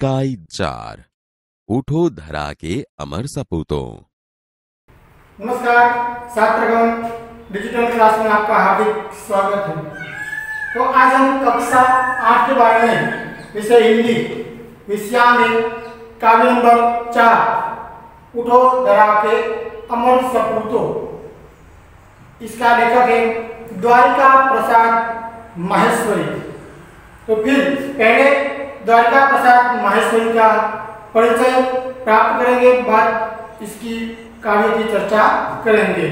इकाई 4 उठो धरा के अमर सपूतों। नमस्कार छात्रगण, डिजिटल क्लास में आपका हार्दिक स्वागत है। तो आज हम कक्षा 8 के बारे में विषय हिंदी विषयांग काव्य नंबर 4 उठो धरा के अमर सपूतों, इसका लेखक है द्वारिका प्रसाद माहेश्वरी। तो फिर पहले द्वारिका प्रसाद माहेश्वरी का परिचय प्राप्त करेंगे, बाद इसकी काव्य की चर्चा करेंगे।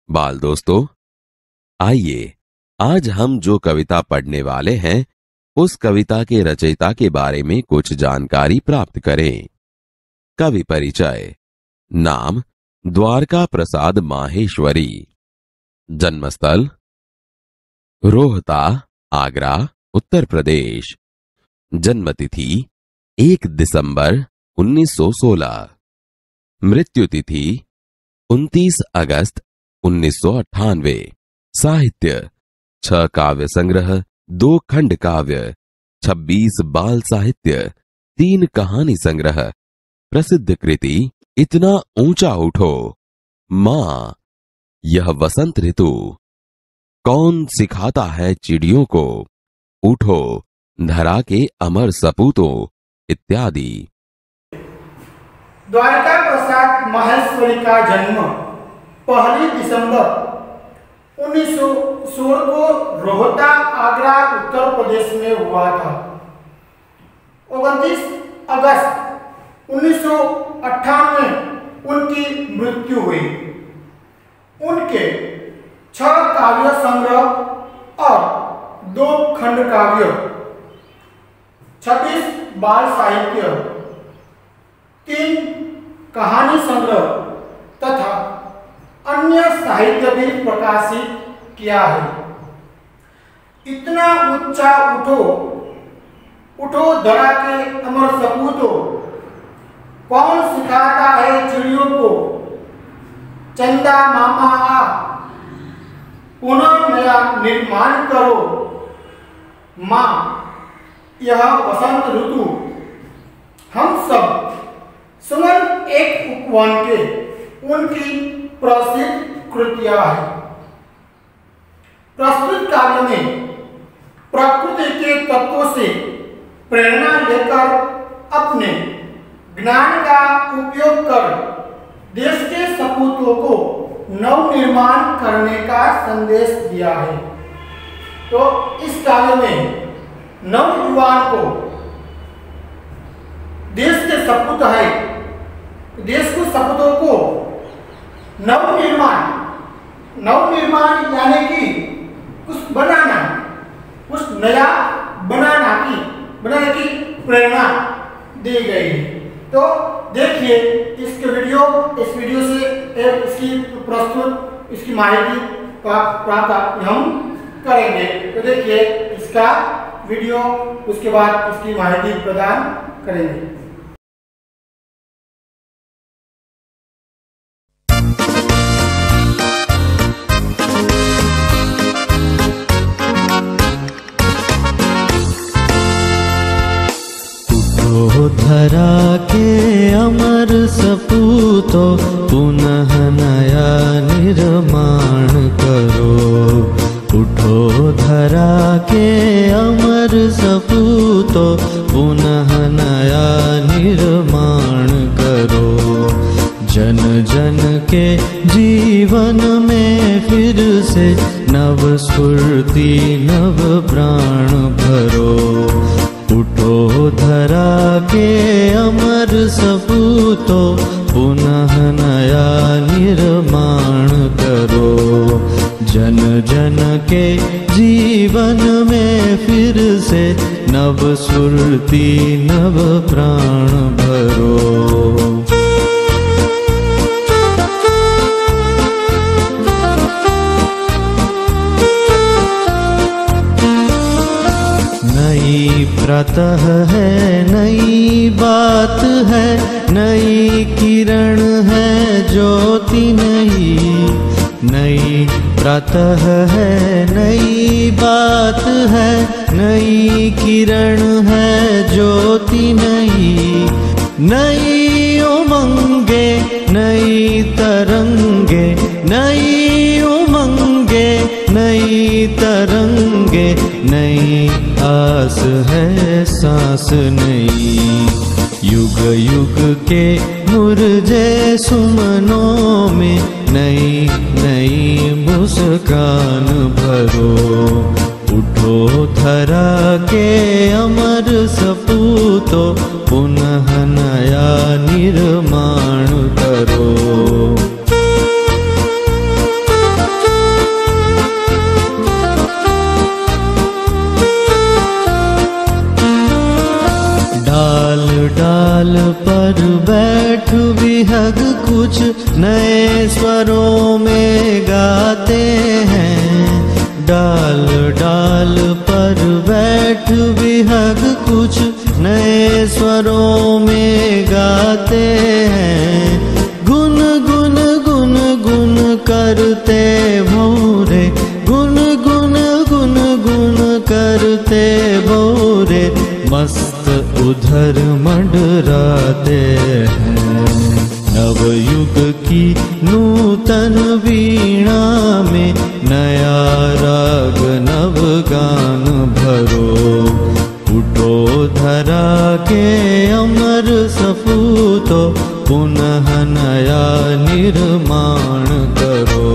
बाल दोस्तों, आइए आज हम जो कविता पढ़ने वाले हैं उस कविता के रचयिता के बारे में कुछ जानकारी प्राप्त करें। कवि परिचय। नाम द्वारका प्रसाद माहेश्वरी। जन्मस्थल रोहता, आगरा, उत्तर प्रदेश। जन्मतिथि 1 दिसंबर 1916। मृत्युतिथि 29 अगस्त 1998। साहित्य 6 काव्य संग्रह, 2 खंड काव्य, 26 बाल साहित्य, 3 कहानी संग्रह। प्रसिद्ध कृति इतना ऊंचा उठो, मां यह वसंत ऋतु, कौन सिखाता है चिड़ियों को, उठो धरा के अमर सपूतों इत्यादि। द्वारिका प्रसाद माहेश्वरी का जन्म 1 दिसंबर 1916 को रोहता, आगरा, उत्तर प्रदेश में हुआ था। 29 अगस्त 1998 में उनकी मृत्यु हुई। उनके 6 काव्य संग्रह और 2 खंड काव्य, 26 बाल साहित्य, 3 कहानी संग्रह तथा अन्य साहित्य भी प्रकाशित किया है। इतना ऊंचा उठो, उठो धरा के अमर सपूतों, कौन सिखाता है चिड़ियों को, चंदा मामा आ पुनः नया निर्माण करो, मां यह वसंत ऋतु। हम सब सुमन एक उपवन के उनकी प्रसिद्ध कृतियां हैं। प्रस्तुत काव्य में प्रकृति के तत्वों से प्रेरणा लेकर अपने ज्ञान का उपयोग कर देश के सपूतों को नव निर्माण करने का संदेश दिया है। तो इस काव्य में नवयुवान को देश के सपूत है, देश के सपूतों को नव निर्माण यानी कि कुछ बनाना, कुछ नया बनाने की प्रेरणा दी गई है। तो देखिए इस वीडियो से इसकी प्रस्तुत, इसकी माहिती प्राप्त हम करेंगे। तो देखिए इसका वीडियो, उसके बाद इसकी माहिती प्रदान करेंगे। उठो धरा के अमर सपूतों, पुनः नया निर्माण करो। उठो धरा के अमर सपूतों, पुनः नया निर्माण करो। जन जन के जीवन में फिर से नव स्फूर्ति, नव प्राण भरो। उठो धरा के अमर सपूतों, पुनः नया निर्माण करो। जन जन के जीवन में फिर से नव स्फूर्ति, नव प्राण भरो। नई प्रातः है, नई बात है, नई किरण है, ज्योति नई। नई प्रातः है, नई बात है, नई किरण है ज्योति नई, नई उमंगे नई तरंगे, नई उमंगे नई तरंगे, नई आस है सांस नई। युग युग के मुरझे सुमनों में नई नई मुस्कान भरो। उठो धरा के अमर सपूतो, पुनः नया निर्माण करो। डाल डाल पर बैठ विहग कुछ नए स्वरों में गाते हैं। डाल डाल पर बैठ विहग कुछ नए स्वरों में गाते हैं। गुन गुन गुन गुन करते भौरे, गुन गुन गुन गुन करते भौरे, मस्त उधर मंडराते हैं। नवयुग की नूतन वीणा में नया राग नवगान भरो। उठो धरा के अमर सपूतो, पुनः नया निर्माण करो।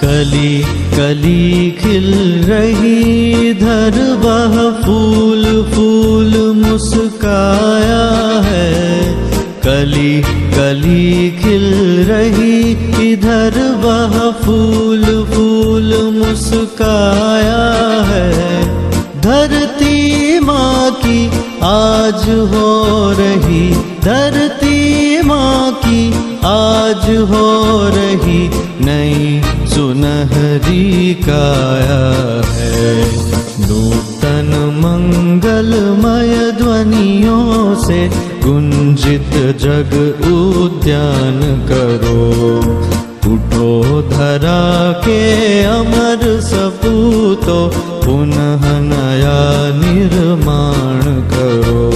कली कली खिल रही इधर वह फूल फूल मुस्काया है। कली कली खिल रही इधर वह फूल फूल मुस्काया है। धरती माँ की आज हो रही, धरती माँ की आज हो रही नई सुनहरी काया है। नूतन मंगलमय ध्वनियों से गुंजित जग उद्यान करो। उठो धरा के अमर सपूतो, पुनः नया निर्माण करो।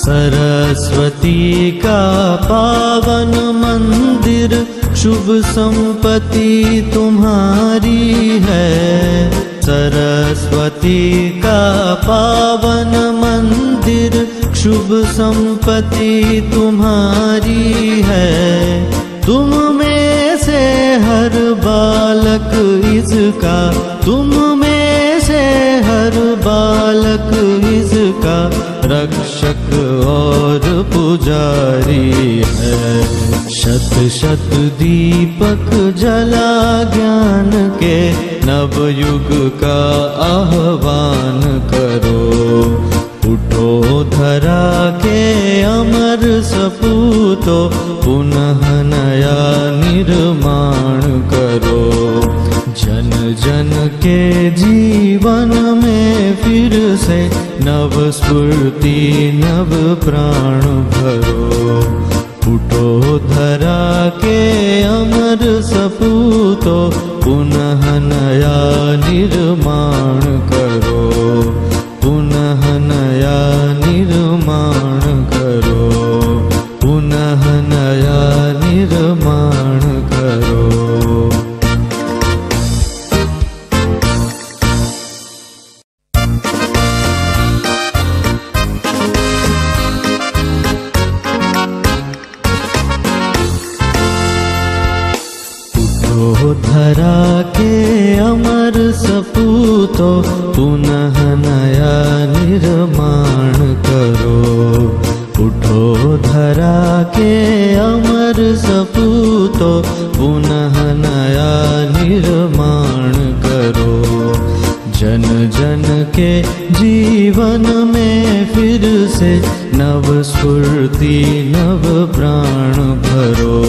सरस्वती का पावन मंदिर, शुभ संपत्ति तुम्हारी है। सरस्वती का पावन मंदिर, शुभ संपत्ति तुम्हारी है। तुम में से हर बालक इसका, तुम में से हर बालक इसका रक्षक और पुजारी है। शत शत दीपक जला ज्ञान के, नवयुग का आह्वान करो। उठो धरा के अमर सपूतो, पुनः नया निर्माण करो। जन जन के जीवन में फिर से नव स्फूर्ति नव प्राण भरो। उठो धरा के अमर सपूतो, पुनः नया निर्माण करो। पुनः नया निर्माण करो, पुनः नया निर्माण करो। धरा के अमर सपूतो, पुनः नया निर्माण करो। उठो धरा के अमर सपूतो, पुनः नया निर्माण करो। जन जन के जीवन में फिर से नव स्फूर्ति नव प्राण भरो।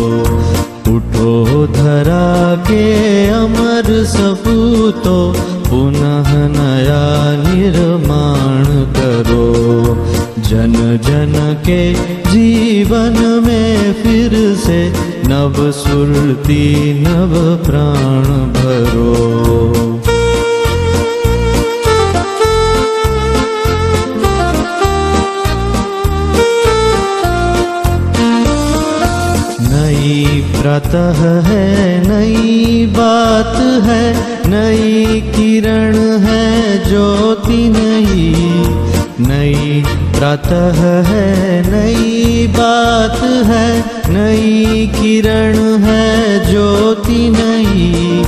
उठो उठो धरा के अमर सपूतो, पुनः नया निर्माण करो। जन जन के जीवन में फिर से नव सुरती नव प्राण भरो। नई प्रातः है, नई बात है, नई किरण है ज्योति नई। नई प्रातः है, नई बात है, नई किरण है ज्योति नई।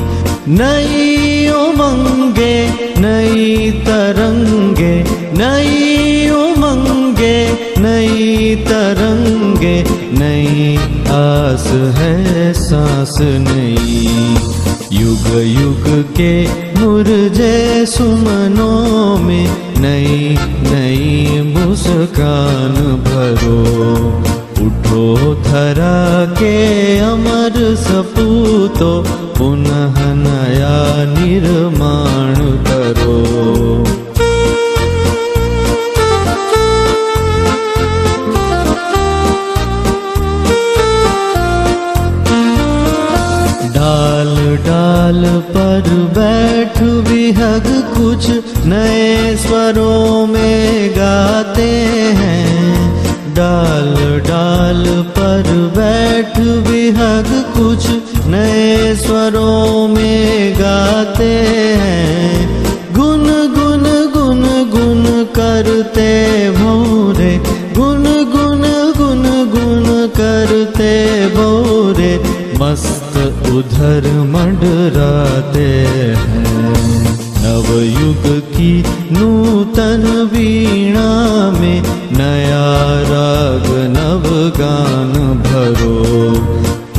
नई उमंगे, नई तरंगे, नई उमंगे, नई तरंगे, नई आस है सांस नई। युग युग के मुरझे सुमनों में नई नई मुस्कान भरो। उठो धरा के अमर सपूतो, पुनः नया निर्माण करो। डाल डाल पर बैठ विहग कुछ नए स्वरों में गाते हैं। डाल डाल पर बैठ विहग कुछ नए स्वरों में गाते हैं। गुन गुन गुन गुन करते भौरे, गुन गुन गुन गुन करते भौरे, मस्त उधर मंडराते हैं। नवयुग की नूतन वीणा में नया राग नव गान भरो।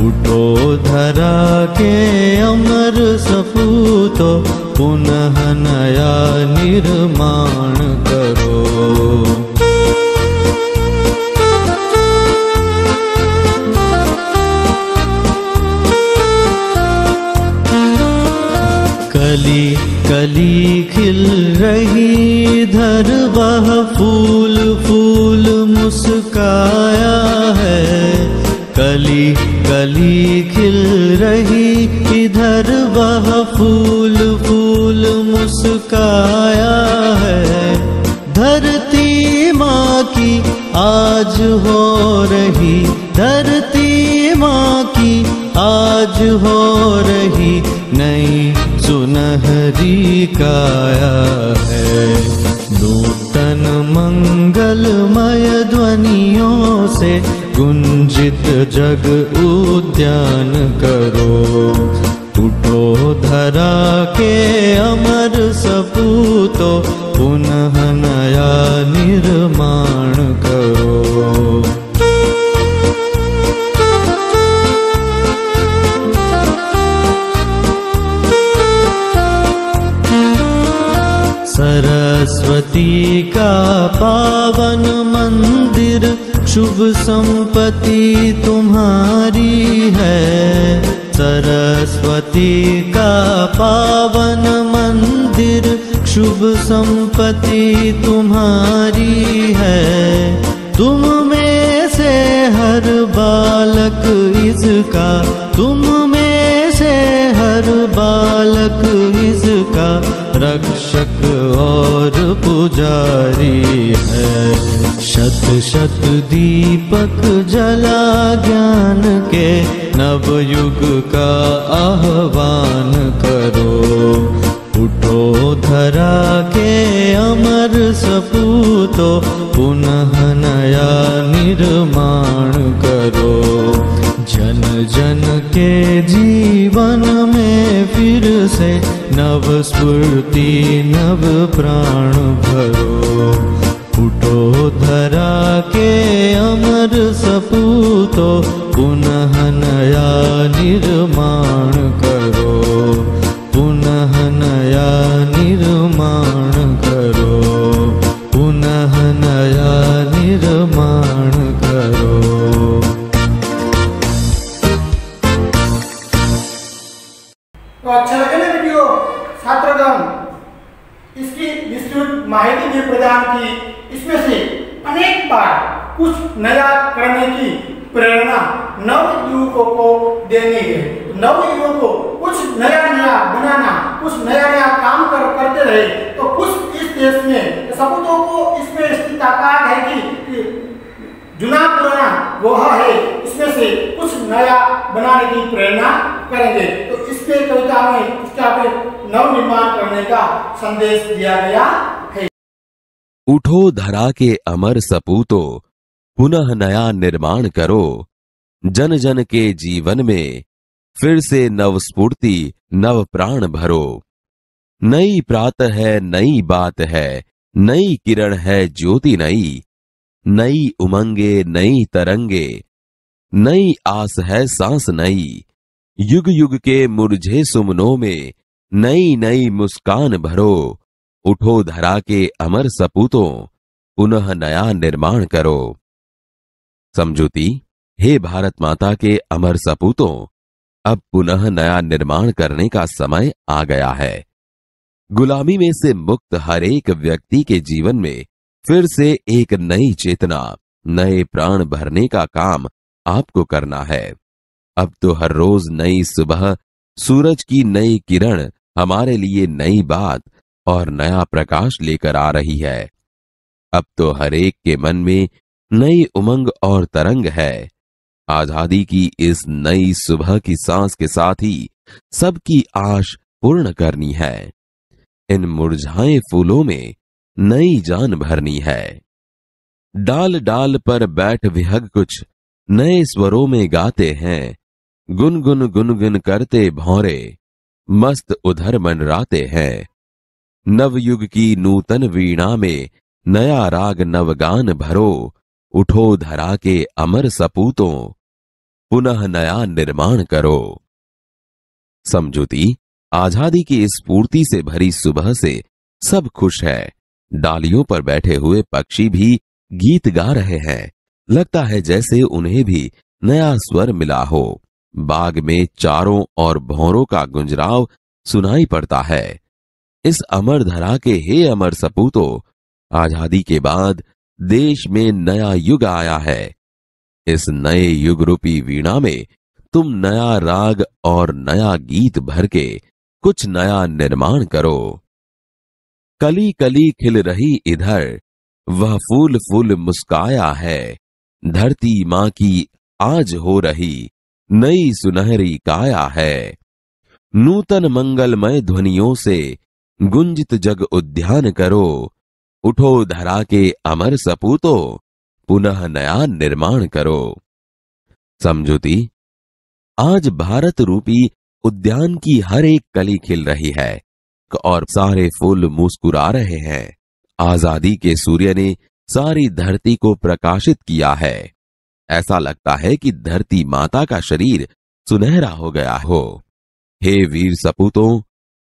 उठो धरा के अमर सपूतो, पुनः नया निर्माण करो। कली कली खिल रही इधर वह फूल फूल मुस्काया है। कली कली खिल रही इधर वह फूल फूल मुस्काया है। धरती माँ की आज हो रही, धरती माँ की आज हो रही नई सुनहरी काया है। नूतन मंगलमय ध्वनियों से गुंजित जग उद्यान करो। उठो धरा के अमर सपूतो, पुनः नया निर्माण करो। सरस्वती का पावन मंदिर, शुभ संपत्ति तुम्हारी है। सरस्वती का पावन मंदिर, शुभ संपत्ति तुम्हारी है। तुम में से हर बालक इसका, तुम में से हर बालक इसका रक्षक और पुजारी है। शत शत दीपक जला ज्ञान के नवयुग का आह्वान करो। उठो धरा के अमर सपूतो, पुनः नया निर्माण करो। जन जन के जीवन में फिर से नव स्फूर्ति नव प्राण भरो। उठो धरा के अमर सपूतो, पुनः नया निर्माण करो। पुनः नया निर्माण करो। पुनः नया निर्माण करो। माहिती भी प्रदान की। इसमें से अनेक बार कुछ नया करने की प्रेरणा नव युवकों को देनी है। नव युवकों को कुछ नया नया बनाना, कुछ नया नया काम करते रहे तो कुछ इस देश में सपूतों को इसमें इसकी ताकत है कि जुना पुराना वह है, इसमें से कुछ नया बनाने की प्रेरणा करेंगे। तो इसके कविता में इसका नव निर्माण करने का संदेश दिया गया है। उठो धरा के अमर सपूतों, पुनः नया निर्माण करो। जन जन के जीवन में फिर से नव स्फूर्ति नव प्राण भरो। नई प्रातः है, नई बात है, नई किरण है ज्योति नई। नई उमंगे नई तरंगे, नई आस है सांस नई। युग युग के मुरझे सुमनों में नई नई मुस्कान भरो। उठो धरा के अमर सपूतों, पुनः नया निर्माण करो। समझूती, हे भारत माता के अमर सपूतों, अब पुनः नया निर्माण करने का समय आ गया है। गुलामी में से मुक्त हर एक व्यक्ति के जीवन में फिर से एक नई चेतना, नए प्राण भरने का काम आपको करना है। अब तो हर रोज नई सुबह, सूरज की नई किरण हमारे लिए नई बात और नया प्रकाश लेकर आ रही है। अब तो हर एक के मन में नई उमंग और तरंग है। आजादी की इस नई सुबह की सांस के साथ ही सबकी आश पूर्ण करनी है। इन मुरझाए फूलों में नई जान भरनी है। डाल डाल पर बैठ विहग कुछ नए स्वरों में गाते हैं। गुनगुन गुनगुन करते भौरे मस्त उधर मनराते हैं। नवयुग की नूतन वीणा में नया राग नवगान भरो। उठो धरा के अमर सपूतों, पुनः नया निर्माण करो। समझूती, आजादी की इस स्फूर्ति से भरी सुबह से सब खुश है। डालियों पर बैठे हुए पक्षी भी गीत गा रहे हैं। लगता है जैसे उन्हें भी नया स्वर मिला हो। बाग में चारों ओर भौरों का गुंजराव सुनाई पड़ता है। इस अमर धरा के हे अमर सपूतों, आजादी के बाद देश में नया युग आया है। इस नए युग रूपी वीणा में तुम नया राग और नया गीत भर के कुछ नया निर्माण करो। कली कली खिल रही इधर, वह फूल फूल मुस्काया है। धरती मां की आज हो रही नई सुनहरी काया है। नूतन मंगलमय ध्वनियों से गुंजित जग उद्यान करो। उठो धरा के अमर सपूतों, पुनः नया निर्माण करो। समझूती, आज भारत रूपी उद्यान की हर एक कली खिल रही है और सारे फूल मुस्कुरा रहे हैं। आजादी के सूर्य ने सारी धरती को प्रकाशित किया है। ऐसा लगता है कि धरती माता का शरीर सुनहरा हो गया हो। हे वीर सपूतों,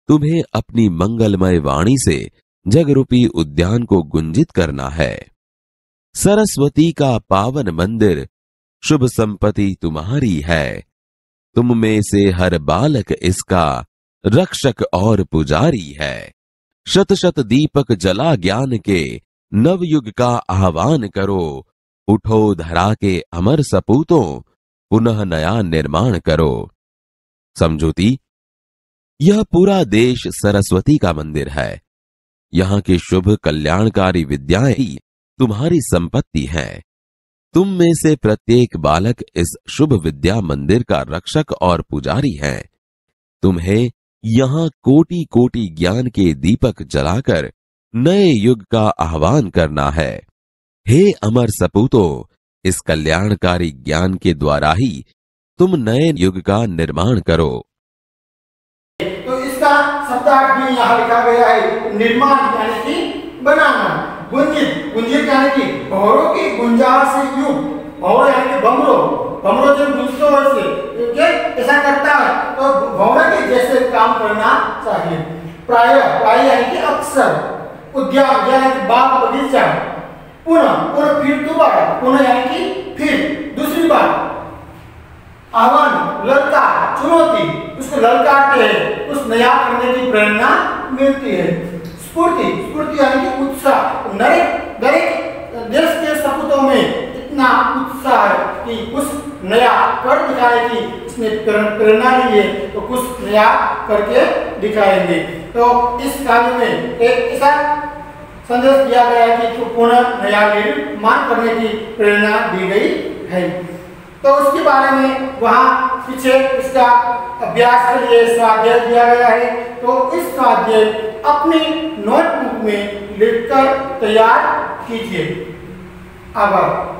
तुम्हें अपनी मंगलमय वाणी से जगरूपी उद्यान को गुंजित करना है। सरस्वती का पावन मंदिर, शुभ संपत्ति तुम्हारी है। तुम में से हर बालक इसका रक्षक और पुजारी है। शत शत दीपक जला ज्ञान के, नवयुग का आह्वान करो। उठो धरा के अमर सपूतों, पुनः नया निर्माण करो। समझूती, यह पूरा देश सरस्वती का मंदिर है। यहाँ की शुभ कल्याणकारी विद्याएं ही तुम्हारी संपत्ति हैं। तुम में से प्रत्येक बालक इस शुभ विद्या मंदिर का रक्षक और पुजारी है। तुम्हें यहाँ कोटि कोटि ज्ञान के दीपक जलाकर नए युग का आह्वान करना है। हे अमर सपूतों, इस कल्याणकारी ज्ञान के द्वारा ही तुम नए युग का निर्माण करो। तो इसका शब्दार्थ भी यहाँ लिखा गया है। निर्माण यानी कि बनाना, गुंजित, गुंजित यानी कि भौरों की गुंजाश से युक्त। भौर यानी कि भमरो, भमरो जब गुंजते हो ऐसा करता है तो भौरे के जैसे काम करना चाहिए। प्राय, प्राय यानी कि अक्सर। उद्यान यानी कि बाग बगीचा। पुनः, पुनः फिर दोबारा, पुनः यानी कि फिर दूसरी बार। आह्वान, ललकार, चुनौती, उसको ललकारते हैं, उस नया करने की प्रेरणा मिलती है। स्फूर्ति, स्फूर्ति यानी कि उत्साह। दरेक देश के सपूतों में इतना उत्साह है कि कुछ नया कर दिखाएगी, इसने प्रेरणा ली है तो कुछ नया करके दिखाएंगे। तो इस कार्य में एक ऐसा संदेश दिया गया है कि पुनः नया निर्माण करने की प्रेरणा दी गई है। तो उसके बारे में वहाँ पीछे इसका अभ्यास के लिए स्वाध्याय दिया गया है। तो इस स्वाध्याय अपनी नोटबुक में लिखकर तैयार कीजिए। आभार।